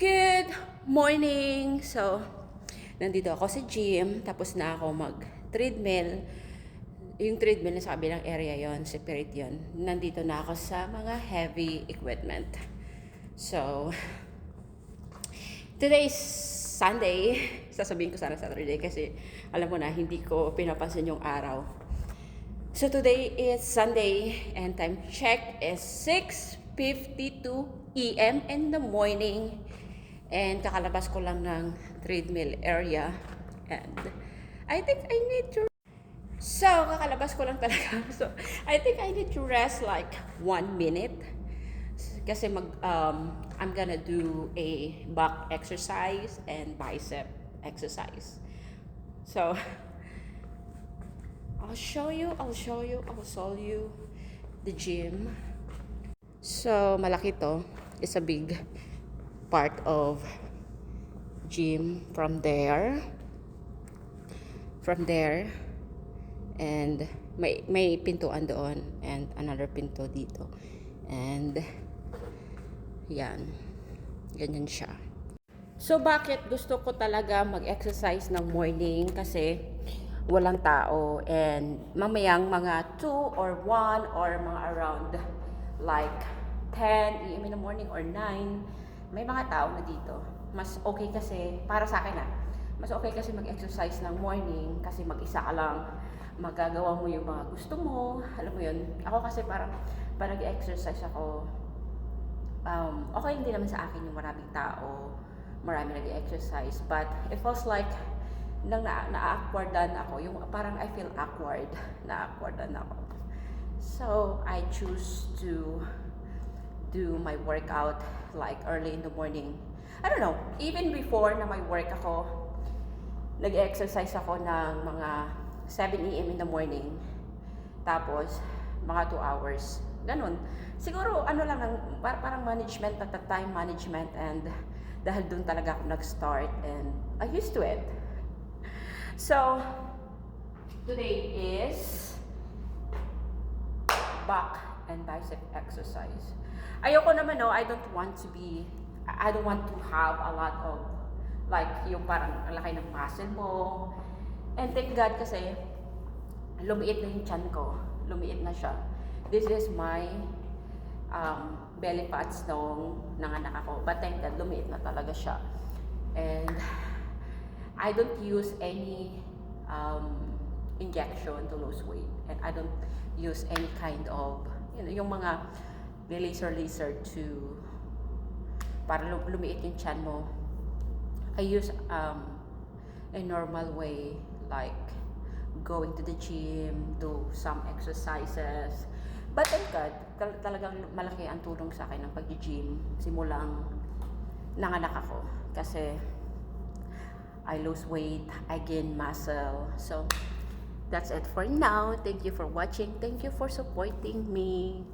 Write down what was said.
Good morning! So, nandito ako sa gym. Tapos na ako mag-treadmill. Yung treadmill na sa kabilang area yon, separate yon. Nandito na ako sa mga heavy equipment. So, today is Sunday. Sasabihin ko sana Saturday kasi alam mo na, hindi ko pinapansin yung araw. So, today is Sunday and time check is 6:52 AM in the morning. And kakalabas ko lang ng treadmill area. And I think I need to... So, kakalabas ko lang talaga. So, I think I need to rest like 1 minute. Kasi I'm gonna do a back exercise and bicep exercise. So, I'll show you the gym. So, malaki to. It's a big part of gym from there and may pintuan doon and another pinto dito and ganyan siya. So bakit gusto ko talaga mag-exercise ng morning? Kasi walang tao and mamayang mga 2 or 1 or mga around like 10 AM in the morning or 9, may mga tao na dito. Mas okay kasi, para sa akin mas okay kasi mag-exercise ng morning kasi mag-isa ka lang, magagawa mo yung mga gusto mo, alam mo yun. Ako kasi parang nag-exercise ako, okay hindi naman sa akin yung maraming tao, marami nag-exercise, but it feels like nang na-awkwardan ako, yung parang I feel awkward, na-awkwardan ako. So, I choose to do my workout like early in the morning. I don't know, even before na may work ako, nag-exercise ako ng mga 7 AM in the morning. Tapos, mga 2 hours. Ganun. Siguro, parang management at the time management and dahil dun talaga ako nag-start and I used to it. So, today is back and bicep exercise. Ayoko naman, I don't want to have a lot of like yung parang laki ng muscle mo. And thank God kasi lumiit na yung tiyan ko. Lumiit na siya. This is my belly fats nung nanganak ako. But thank God, lumiit na talaga siya. And I don't use any injection to lose weight. And I don't use any kind of, yung mga laser to para lumiit yung tiyan mo. I use a normal way like going to the gym, do some exercises. But thank God, talagang malaki ang tulong sa akin ng pag-gym simulang nanganak ako. Kasi I lose weight, I gain muscle. So, that's it for now. Thank you for watching. Thank you for supporting me.